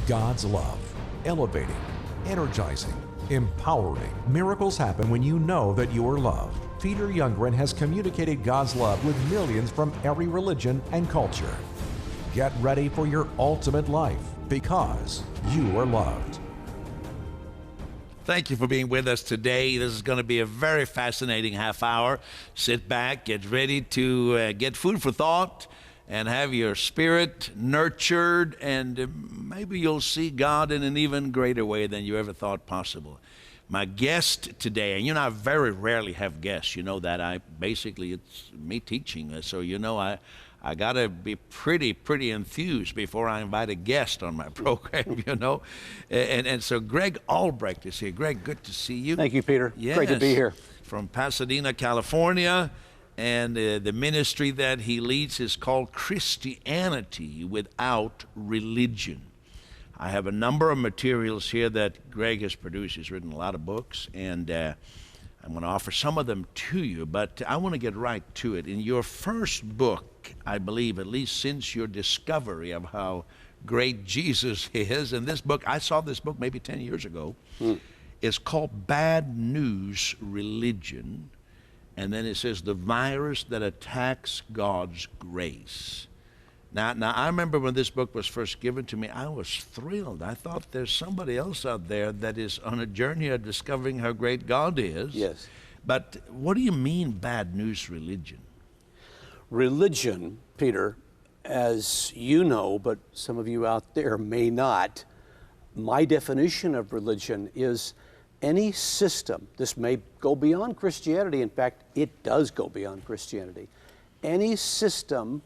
God's love, elevating, energizing, empowering. Miracles happen when you know that you are loved. Peter Youngren has communicated God's love with millions from every religion and culture. Get ready for your ultimate life because you are loved. Thank you for being with us today. This is going to be a very fascinating half hour. Sit back, get ready to get food for thought and have your spirit nurtured, and maybe you'll see God in an even greater way than you ever thought possible. My guest today, and I very rarely have guests. You know that. It's me teaching, so I got to be pretty enthused before I invite a guest on my program, And so Greg Albrecht is here. Greg, good to see you. Thank you, Peter. Yes, great to be here. From Pasadena, California. And the ministry that he leads is called Christianity Without Religion. I have a number of materials here that Greg has produced. He's written a lot of books, and I'm going to offer some of them to you, but I want to get right to it. In your first book, I believe, at least since your discovery of how great Jesus is, and this book, I saw this book maybe 10 years ago, it's called Bad News Religion. And then it says, the virus that attacks God's grace. Now, I remember when this book was first given to me, I was thrilled. I thought there's somebody else out there that is on a journey of discovering how great God is. Yes. But what do you mean, bad news religion? Religion, Peter, as you know, but some of you out there may not, my definition of religion is any system. This may go beyond Christianity. In fact, it does go beyond Christianity. Any system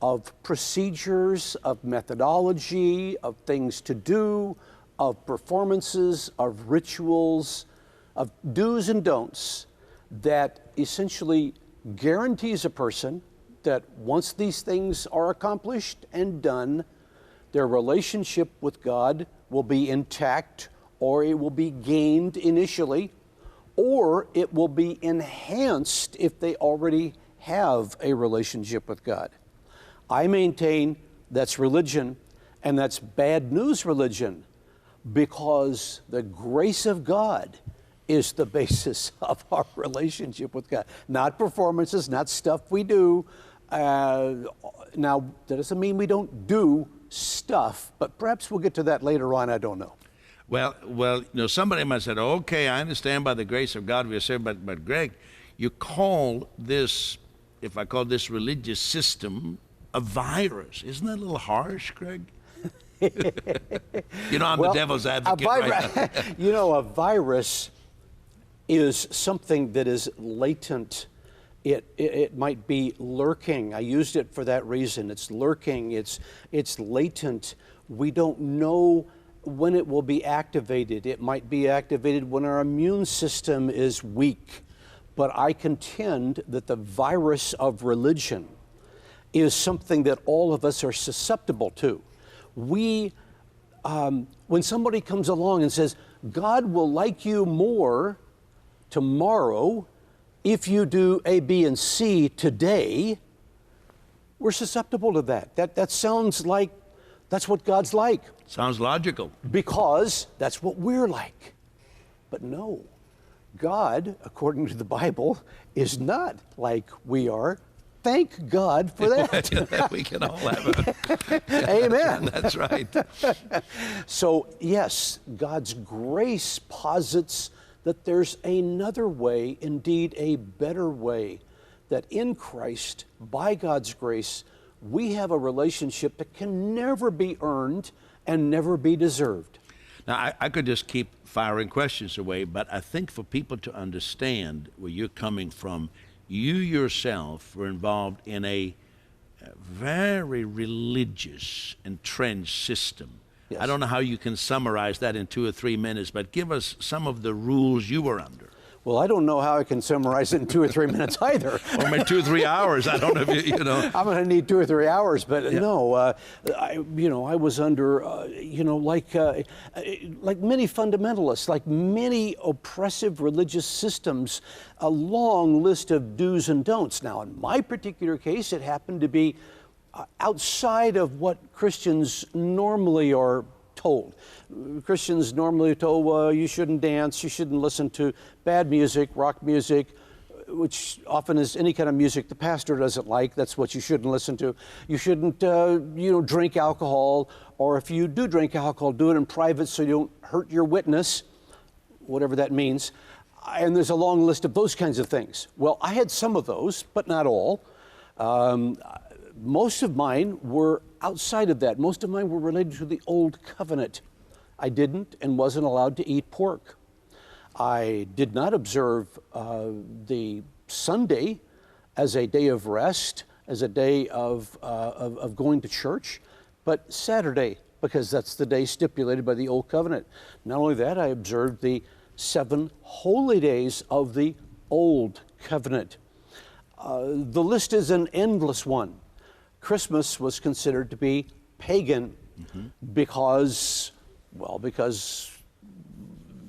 of procedures, of methodology, of things to do, of performances, of rituals, of do's and don'ts that essentially guarantees a person that once these things are accomplished and done, their relationship with God will be intact, or it will be gained initially, or it will be enhanced if they already have a relationship with God. I maintain that's religion, and that's bad news religion, because the grace of God is the basis of our relationship with God. Not performances, not stuff we do. Now, that doesn't mean we don't do stuff, but perhaps we'll get to that later on, I don't know. Well, somebody might say, okay, I understand by the grace of God we are saved, but Greg, you call this, if I call this religious system, a virus. Isn't that a little harsh, Greg? I'm the devil's advocate. Right? A virus is something that is latent. It might be lurking. I used it for that reason. It's lurking. It's latent. We don't know when it will be activated. It might be activated when our immune system is weak. But I contend that the virus of religion is something that all of us are susceptible to. When somebody comes along and says, God will like you more tomorrow if you do A, B, and C today, we're susceptible to that. That sounds like that's what God's like. Sounds logical. Because that's what we're like. But no, God, according to the Bible, is not like we are. Thank God for that. We can all have it. Amen. That's right. So, yes, God's grace posits that there's another way, indeed a better way, that in Christ, by God's grace, we have a relationship that can never be earned and never be deserved. Now, I could just keep firing questions away, but I think for people to understand where you're coming from, you yourself were involved in a very religious, entrenched system. Yes. I don't know how you can summarize that in 2 or 3 minutes, but give us some of the rules you were under. Well, I don't know how I can summarize it in 2 or 3 minutes either. Or maybe 2 or 3 hours. I don't know if you know. I'm going to need 2 or 3 hours, but yeah. No, I was under, like many fundamentalists, like many oppressive religious systems, a long list of do's and don'ts. Now, in my particular case, it happened to be outside of what Christians normally are told. Christians normally are told, well, you shouldn't dance, you shouldn't listen to bad music, rock music, which often is any kind of music the pastor doesn't like. That's what you shouldn't listen to. You shouldn't, drink alcohol, or if you do drink alcohol, do it in private so you don't hurt your witness, whatever that means. And there's a long list of those kinds of things. Well, I had some of those, but not all. Most of mine were outside of that. Most of mine were related to the Old Covenant. I didn't and wasn't allowed to eat pork. I did not observe the Sunday as a day of rest, as a day of going to church, but Saturday, because that's the day stipulated by the Old Covenant. Not only that, I observed the 7 holy days of the Old Covenant. The list is an endless one. Christmas was considered to be pagan because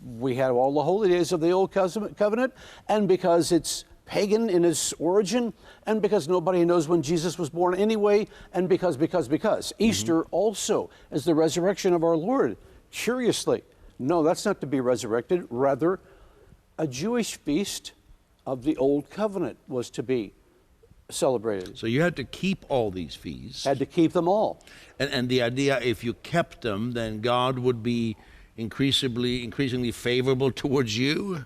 we had all the holy days of the Old Covenant, and because it's pagan in its origin, and because nobody knows when Jesus was born anyway, and because. Easter also is the resurrection of our Lord. Curiously, no, that's not to be resurrected. Rather, a Jewish feast of the Old Covenant was to be celebrated. So you had to keep all these feasts. Had to keep them all. And the idea, if you kept them, then God would be increasingly favorable towards you?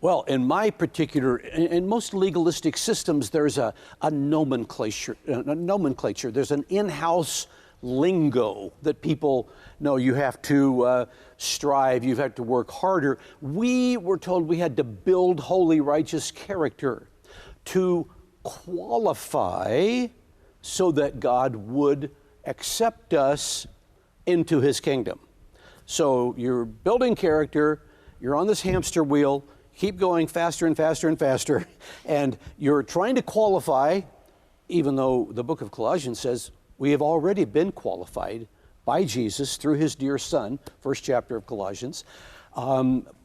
Well, in my particular, in most legalistic systems, there's a nomenclature. There's an in-house lingo that people know. You have to strive, you have to work harder. We were told we had to build holy, righteous character to qualify so that God would accept us into his kingdom. So you're building character, you're on this hamster wheel, keep going faster and faster and faster, and you're trying to qualify, even though the book of Colossians says we have already been qualified by Jesus through his dear Son, first chapter of Colossians.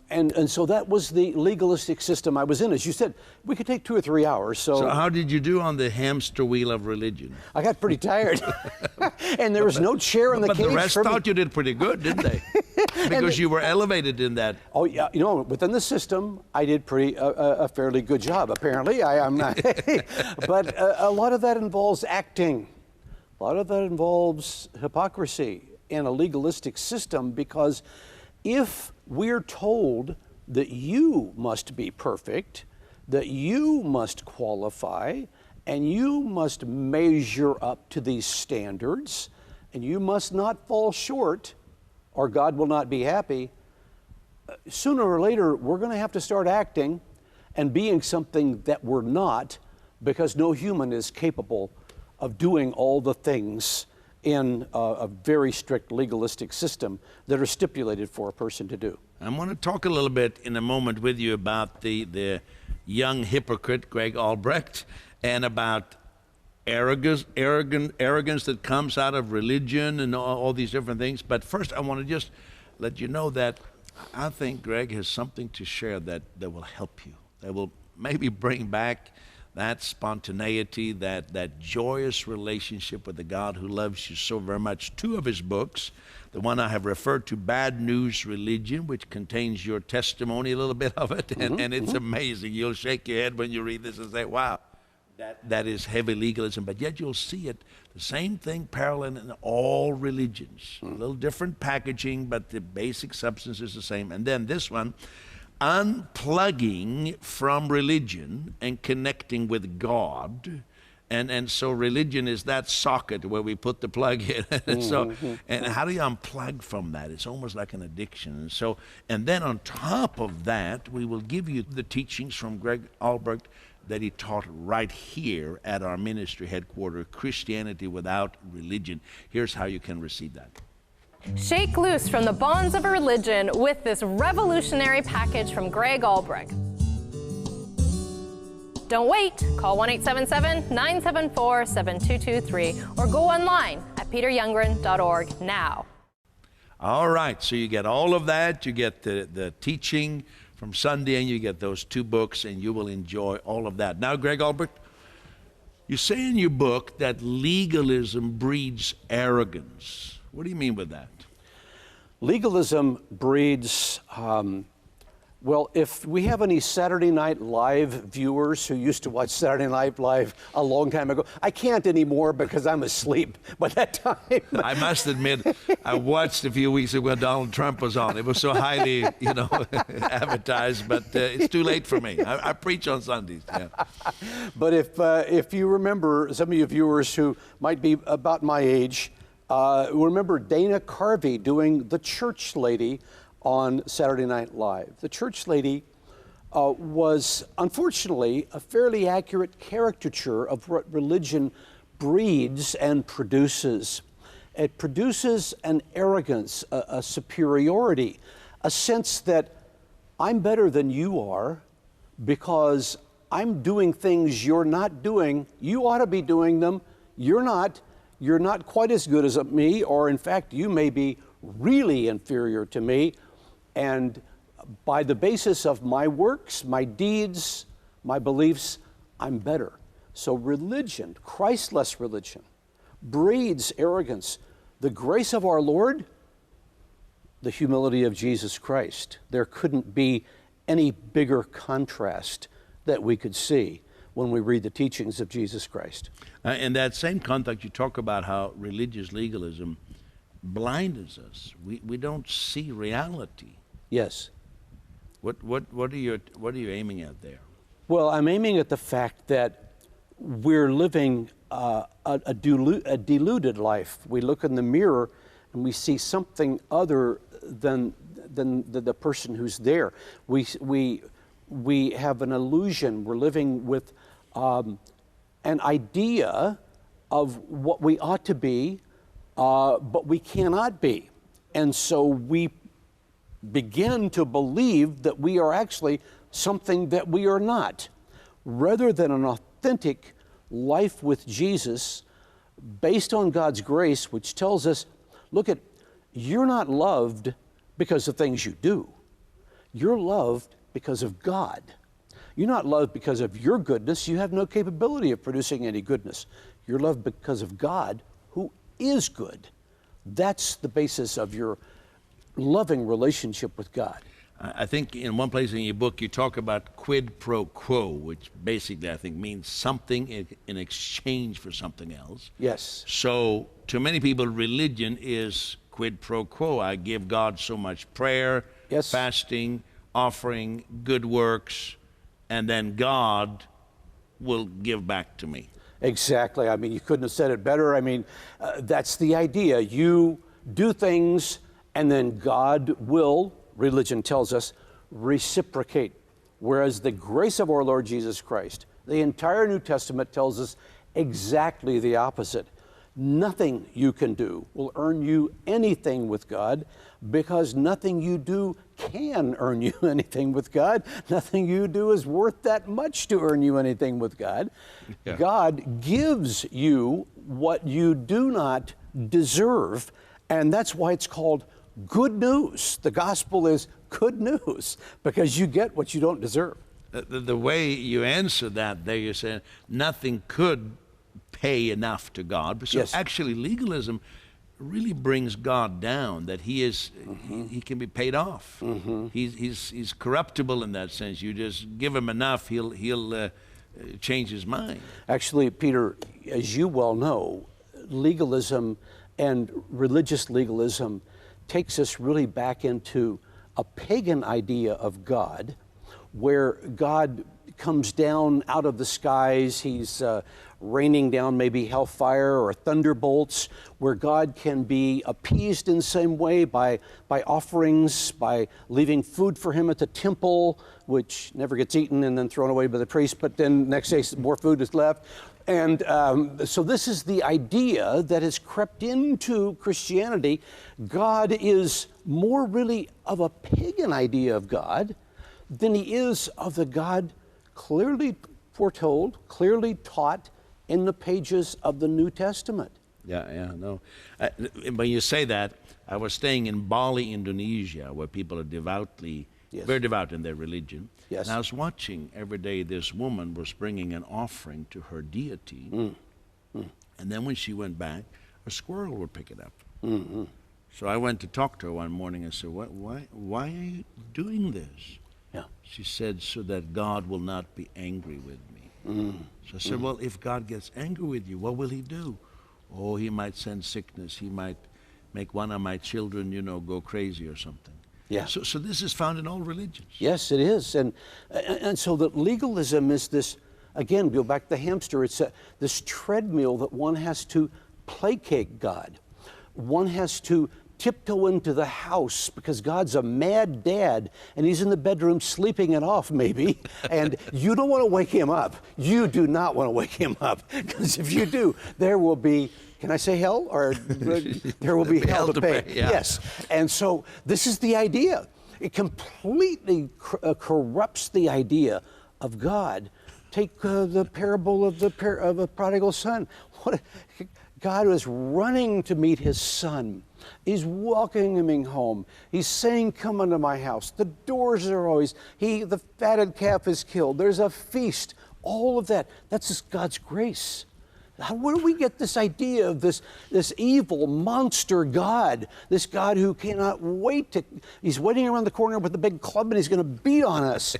And so that was the legalistic system I was in. As you said, we could take 2 or 3 hours. So how did you do on the hamster wheel of religion? I got pretty tired. And there was no chair in the cage. But the rest thought you did pretty good, didn't they? Because you were elevated in that. Oh, yeah. Within the system, I did a fairly good job, apparently. I am not. But a lot of that involves acting. A lot of that involves hypocrisy in a legalistic system, because if we're told that you must be perfect, that you must qualify, and you must measure up to these standards, and you must not fall short, or God will not be happy, sooner or later we're going to have to start acting and being something that we're not, because no human is capable of doing all the things in a very strict legalistic system that are stipulated for a person to do. I want to talk a little bit in a moment with you about the young hypocrite, Greg Albrecht, and about arrogance that comes out of religion and all these different things. But first, I want to just let you know that I think Greg has something to share that will help you, that will maybe bring back that spontaneity, that joyous relationship with the God who loves you so very much. 2 of his books, the one I have referred to, Bad News Religion, which contains your testimony, a little bit of it, and it's amazing. You'll shake your head when you read this and say, wow, that is heavy legalism. But yet you'll see it, the same thing parallel in all religions. A little different packaging, but the basic substance is the same. And then this one, Unplugging from Religion and Connecting with God. And so religion is that socket where we put the plug in. And how do you unplug from that? It's almost like an addiction. And then on top of that, we will give you the teachings from Greg Albrecht that he taught right here at our ministry headquarters, Christianity Without Religion. Here's how you can receive that. Shake loose from the bonds of a religion with this revolutionary package from Greg Albrecht. Don't wait. Call 1-877-974-7223 or go online at peteryoungren.org now. All right, so you get all of that. You get the teaching from Sunday, and you get those 2 books, and you will enjoy all of that. Now, Greg Albrecht, you say in your book that legalism breeds arrogance. What do you mean with that? Legalism breeds, well, if we have any Saturday Night Live viewers who used to watch Saturday Night Live a long time ago, I can't anymore because I'm asleep by that time. I must admit, I watched a few weeks ago when Donald Trump was on. It was so highly, advertised, but it's too late for me. I preach on Sundays. Yeah. But if you remember, some of you viewers who might be about my age, remember Dana Carvey doing the church lady on Saturday Night Live. The church lady was, unfortunately, a fairly accurate caricature of what religion breeds and produces. It produces an arrogance, a superiority, a sense that I'm better than you are because I'm doing things you're not doing. You ought to be doing them. You're not. You're not quite as good as me, or in fact, you may be really inferior to me. And by the basis of my works, my deeds, my beliefs, I'm better. So religion, Christless religion, breeds arrogance. The grace of our Lord, the humility of Jesus Christ. There couldn't be any bigger contrast that we could see when we read the teachings of Jesus Christ. In that same context, you talk about how religious legalism blinds us. We don't see reality. Yes. What are you aiming at there? Well, I'm aiming at the fact that we're living a deluded life. We look in the mirror and we see something other than the person who's there. We have an illusion. We're living with an idea of what we ought to be, but we cannot be. And so we begin to believe that we are actually something that we are not, rather than an authentic life with Jesus based on God's grace, which tells us, look, you're not loved because of things you do. You're loved because of God. You're not loved because of your goodness. You have no capability of producing any goodness. You're loved because of God, who is good. That's the basis of your loving relationship with God. I think in one place in your book you talk about quid pro quo, which basically I think means something in exchange for something else. Yes. So to many people, religion is quid pro quo. I give God so much prayer, yes, fasting, offering, good works, and then God will give back to me. Exactly. I mean, you couldn't have said it better. I mean, that's the idea. You do things and then God will, religion tells us, reciprocate. Whereas the grace of our Lord Jesus Christ, the entire New Testament tells us exactly the opposite. Nothing you can do will earn you anything with God, because nothing you do can earn you anything with God. Nothing you do is worth that much to earn you anything with God. Yeah. God gives you what you do not deserve, and that's why it's called good news. The gospel is good news, because you get what you don't deserve. The way you answer that there, you're saying nothing could pay enough to God. So yes, actually legalism really brings God down, that he is, he can be paid off. He's corruptible in that sense. You just give him enough, he'll change his mind. Actually, Peter, as you well know, legalism and religious legalism takes us really back into a pagan idea of God, where God comes down out of the skies. He's raining down maybe hellfire or thunderbolts, where God can be appeased in the same way by offerings, by leaving food for him at the temple, which never gets eaten and then thrown away by the priest, but then next day more food is left. And so this is the idea that has crept into Christianity. God is more really of a pagan idea of God than he is of the God clearly foretold, clearly taught in the pages of the New Testament. No. When you say that, I was staying in Bali, Indonesia, where people are devoutly, very devout in their religion. Yes. And I was watching every day this woman was bringing an offering to her deity. And then when she went back, a squirrel would pick it up. So I went to talk to her one morning and said, why are you doing this? Yeah. She said, so that God will not be angry with me. So I said, well, if God gets angry with you, what will he do? Oh, he might send sickness. He might make one of my children, go crazy or something. Yeah. So this is found in all religions. Yes, it is. And so that legalism is this, again, go back to the hamster, it's this treadmill that one has to placate God. One has to tiptoe into the house because God's a mad dad and he's in the bedroom sleeping it off maybe, and you don't want to wake him up. You do not want to wake him up, because if you do, there will be, can I say hell? Or there will be hell to pay. Yeah. Yes. And so this is the idea. It completely corrupts the idea of God. Take the parable of a prodigal son. God was running to meet his son. He's welcoming him home. He's saying, come unto my house. The doors are always, the fatted calf is killed. There's a feast. All of that. That's just God's grace. Where do we get this idea of this evil monster God? This God who cannot wait he's waiting around the corner with a big club and he's going to beat on us.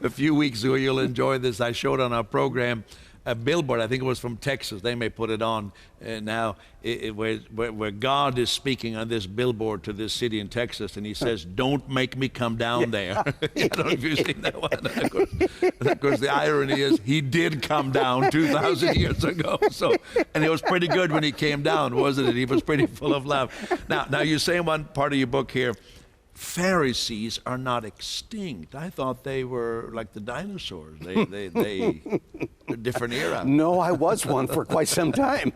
A few weeks ago, you'll enjoy this. I showed on our program a billboard, I think it was from Texas. They may put it on now, where God is speaking on this billboard to this city in Texas, and he says, don't make me come down there. I don't know if you've seen that one. Of course, the irony is he did come down 2,000 years ago. And it was pretty good when he came down, wasn't it? He was pretty full of love. Now you say in one part of your book here, Pharisees are not extinct. I thought they were like the dinosaurs. They a different era. No, I was one for quite some time.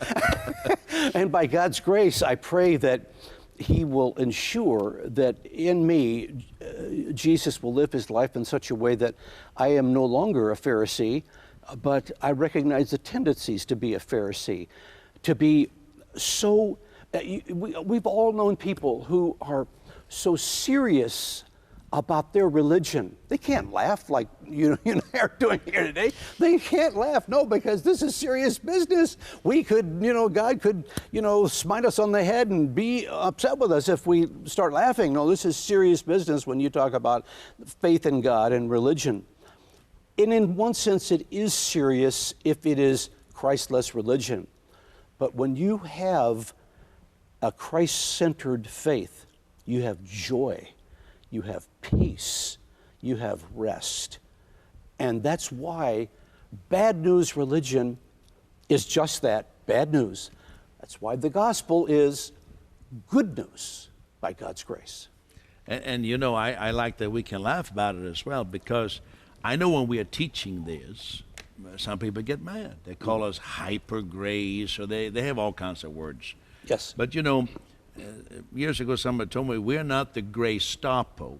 And by God's grace, I pray that he will ensure that in me, Jesus will live his life in such a way that I am no longer a Pharisee, but I recognize the tendencies to be a Pharisee, to be so, we've all known people who are so serious about their religion. They can't laugh like you and I are doing here today. They can't laugh, no, because this is serious business. We could, God could, smite us on the head and be upset with us if we start laughing. No, this is serious business when you talk about faith in God and religion. And in one sense, it is serious if it is Christless religion. But when you have a Christ-centered faith, you have joy, you have peace, you have rest. And that's why bad news religion is just that, bad news. That's why the gospel is good news by God's grace. And I like that we can laugh about it as well, because I know when we are teaching this, some people get mad. They call us hyper grace, or they have all kinds of words. Yes. But years ago, somebody told me we're not the Gestapo.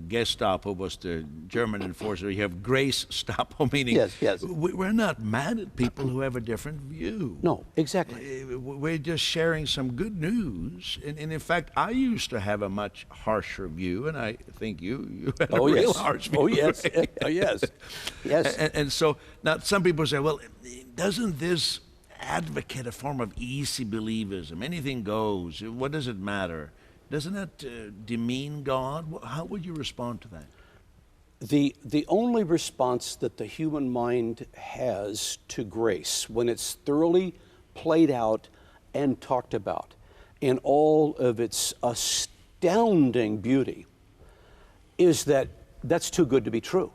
Gestapo was the German enforcer. You have Gestapo, meaning yes. We're not mad at people who have a different view. No, exactly. We're just sharing some good news. And in fact, I used to have a much harsher view, and I think you had a real harsh view. Oh, yes. Right? Oh, yes. Yes. And so now some people say, well, doesn't this advocate a form of easy believism? Anything goes. What does it matter? Doesn't that demean God? How would you respond to that? The only response that the human mind has to grace, when it's thoroughly played out and talked about in all of its astounding beauty, is that that's too good to be true.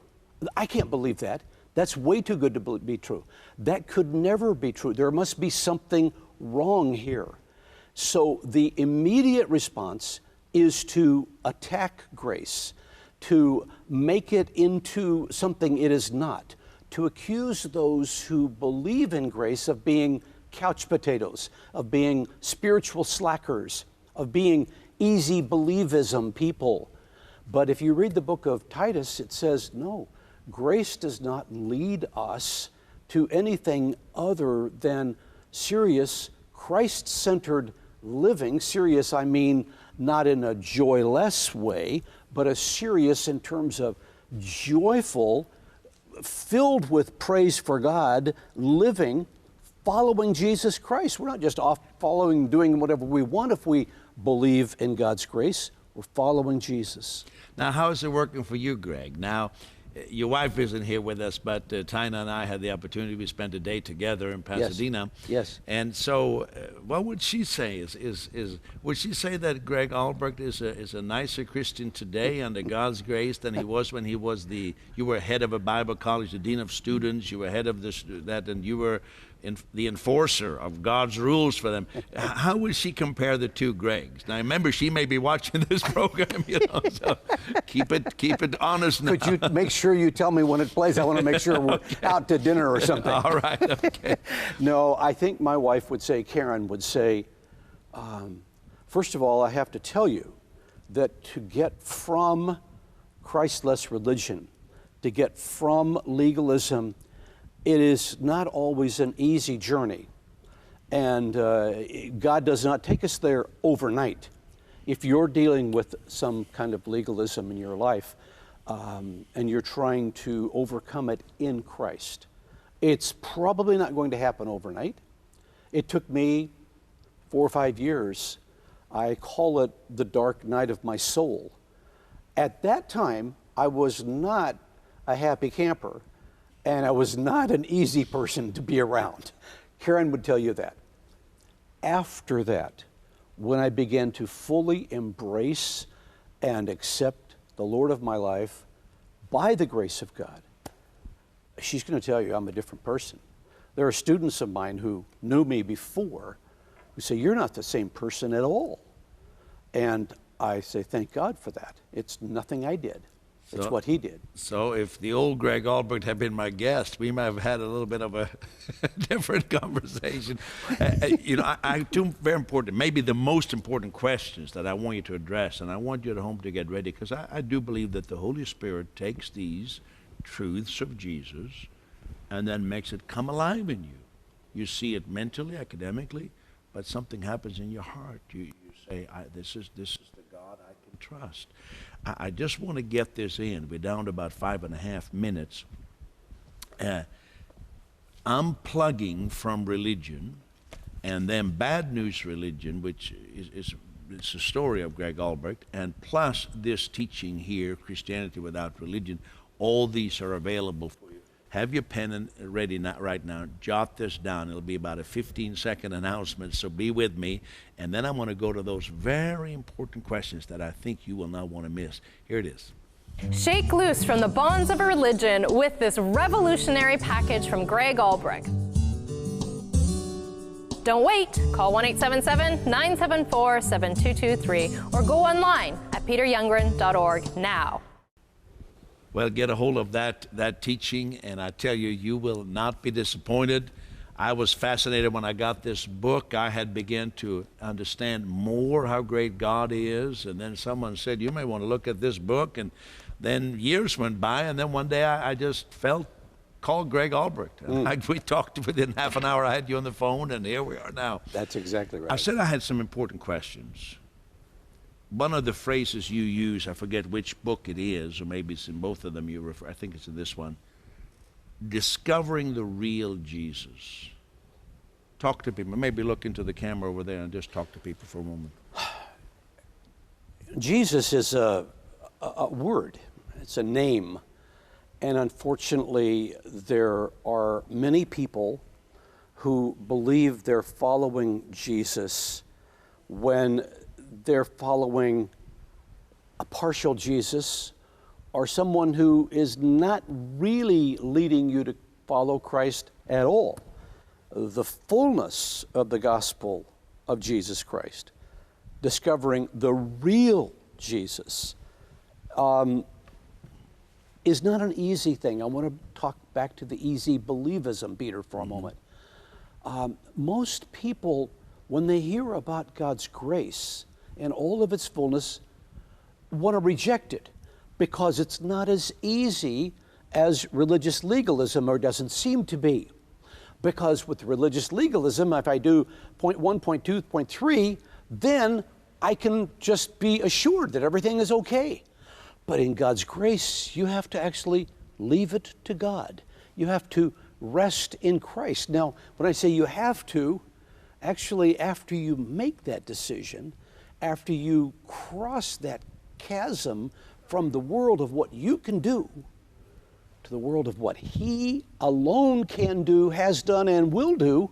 I can't believe that. That's way too good to be true. That could never be true. There must be something wrong here. So the immediate response is to attack grace, to make it into something it is not, to accuse those who believe in grace of being couch potatoes, of being spiritual slackers, of being easy believism people. But if you read the book of Titus, it says, no, grace does not lead us to anything other than serious, Christ-centered living. Serious, I mean, not in a joyless way, but a serious in terms of joyful, filled with praise for God, living following Jesus Christ. We're not just off following, doing whatever we want. If we believe in God's grace, we're following Jesus. Now, how is it working for you, Greg? Now, your wife isn't here with us, but Tina and I had the opportunity. We spent a day together in Pasadena. Yes. And so, what would she say? Would she say that Greg Albrecht is a nicer Christian today under God's grace than he was when he was you were head of a Bible college, the dean of students, you were head of that, and you were the enforcer of God's rules for them? How would she compare the two Gregs? Now, remember, she may be watching this program, so keep it honest now. Could you make sure you tell me when it plays? I want to make sure we're out to dinner or something. All right, okay. No, I think my wife would say, Karen would say, first of all, I have to tell you that to get from Christless religion, to get from legalism, it is not always an easy journey. And God does not take us there overnight. If you're dealing with some kind of legalism in your life, and you're trying to overcome it in Christ, it's probably not going to happen overnight. It took me 4 or 5 years. I call it the dark night of my soul. At that time, I was not a happy camper, and I was not an easy person to be around. Karen would tell you that. After that, when I began to fully embrace and accept the Lord of my life by the grace of God, she's going to tell you I'm a different person. There are students of mine who knew me before who say, you're not the same person at all. And I say, thank God for that. It's nothing I did. It's what he did. So if the old Greg Albrecht had been my guest, we might have had a little bit of a different conversation. Two very important, maybe the most important questions that I want you to address, and I want you at home to get ready, because I do believe that the Holy Spirit takes these truths of Jesus and then makes it come alive in you. You see it mentally, academically, but something happens in your heart. You say, this is the God I can trust. I just want to get this in. We're down to about 5.5 minutes. Unplugging from religion, and then bad news religion, which is it's the story of Greg Albrecht, and plus this teaching here, Christianity Without Religion. All these are available for you. Have your pen ready right now. Jot this down. It'll be about a 15-second announcement, so be with me. And then I'm going to go to those very important questions that I think you will not want to miss. Here it is. Shake loose from the bonds of a religion with this revolutionary package from Greg Albrecht. Don't wait. Call 1-877-974-7223 or go online at peteryoungren.org now. Well, get a hold of that teaching, and I tell you, you will not be disappointed. I was fascinated when I got this book. I had begun to understand more how great God is, and then someone said, you may want to look at this book, and then years went by, and then one day I just called Greg Albrecht. We talked within half an hour. I had you on the phone, and here we are now. That's exactly right. I said I had some important questions. One of the phrases you use, I forget which book it is, or maybe it's in both of them you refer, I think it's in this one, discovering the real Jesus. Talk to people. Maybe look into the camera over there and just talk to people for a moment. Jesus is a word. It's a name. And unfortunately, there are many people who believe they're following Jesus when they're following a partial Jesus or someone who is not really leading you to follow Christ at all. The fullness of the gospel of Jesus Christ, discovering the real Jesus, is not an easy thing. I want to talk back to the easy believism, Peter, for a moment. Most people, when they hear about God's grace and all of its fullness, want to reject it because it's not as easy as religious legalism, or doesn't seem to be. Because with religious legalism, if I do point 1, point 2, point 3, then I can just be assured that everything is okay. But in God's grace, you have to actually leave it to God. You have to rest in Christ. Now, when I say you have to, actually, after you make that decision, after you cross that chasm from the world of what you can do to the world of what He alone can do, has done, and will do,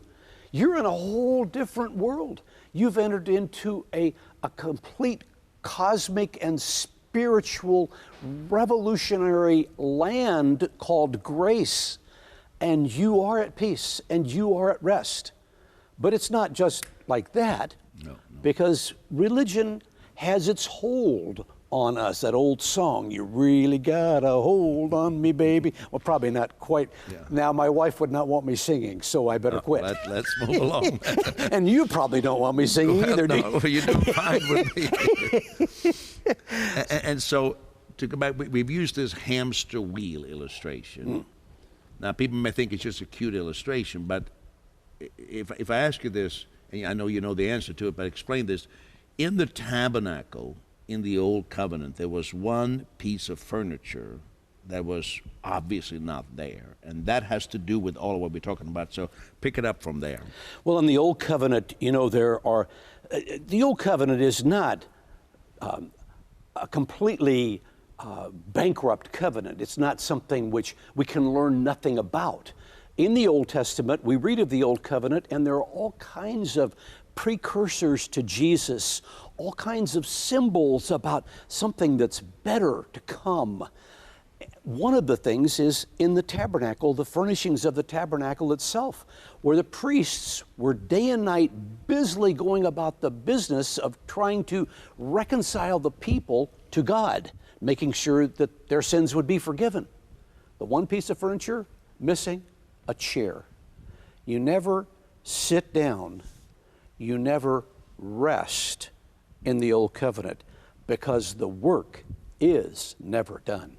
you're in a whole different world. You've entered into a complete cosmic and spiritual revolutionary land called grace, and you are at peace and you are at rest. But it's not just like that, because religion has its hold on us. That old song, you really got a hold on me, baby. Well, probably not quite. Yeah. Now, my wife would not want me singing, so I better quit. Let's move along. And you probably don't want me singing either, do you? No, you do fine with me. and so, to go back, we've used this hamster wheel illustration. Now, people may think it's just a cute illustration, but if I ask you this, and I know you know the answer to it, but explain this. In the tabernacle, in the Old Covenant, there was one piece of furniture that was obviously not there, and that has to do with all of what we're talking about, so pick it up from there. Well, in the Old Covenant, you know, the Old Covenant is not a completely bankrupt covenant. It's not something which we can learn nothing about. In the Old Testament, we read of the Old Covenant, and there are all kinds of precursors to Jesus, all kinds of symbols about something that's better to come. One of the things is in the tabernacle, the furnishings of the tabernacle itself, where the priests were day and night busily going about the business of trying to reconcile the people to God, making sure that their sins would be forgiven. The one piece of furniture missing, a chair. You never sit down, you never rest in the Old Covenant, because the work is never done.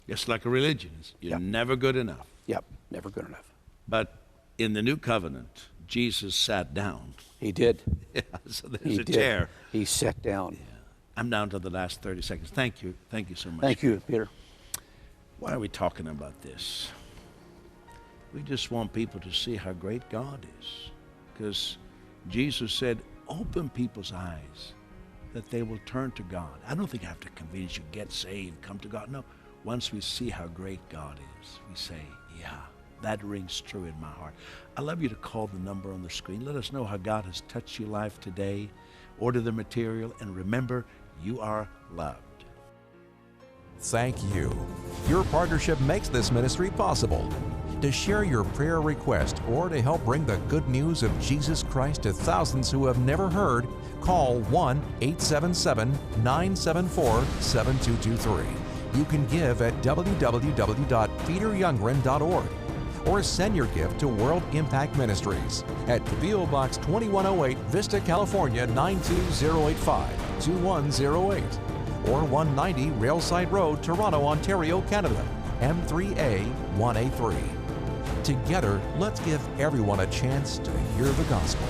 Just like a religion, you're never good enough. Yep, never good enough. But in the New Covenant, Jesus sat down. He did. Yeah, so there's a chair. He sat down. Yeah. I'm down to the last 30 seconds. Thank you so much. Thank you, Peter. Why are we talking about this? We just want people to see how great God is, because Jesus said, open people's eyes that they will turn to God. I don't think I have to convince you, get saved, come to God. No, once we see how great God is, we say, yeah, that rings true in my heart. I'd love you to call the number on the screen. Let us know how God has touched your life today. Order the material, and remember, you are loved. Thank you. Your partnership makes this ministry possible. To share your prayer request or to help bring the good news of Jesus Christ to thousands who have never heard, call 1-877-974-7223. You can give at www.peteryoungren.org or send your gift to World Impact Ministries at P.O. Box 2108, Vista, California 92085, 2108, or 190 Railside Road, Toronto, Ontario, Canada, M3A 1A3. Together, let's give everyone a chance to hear the gospel.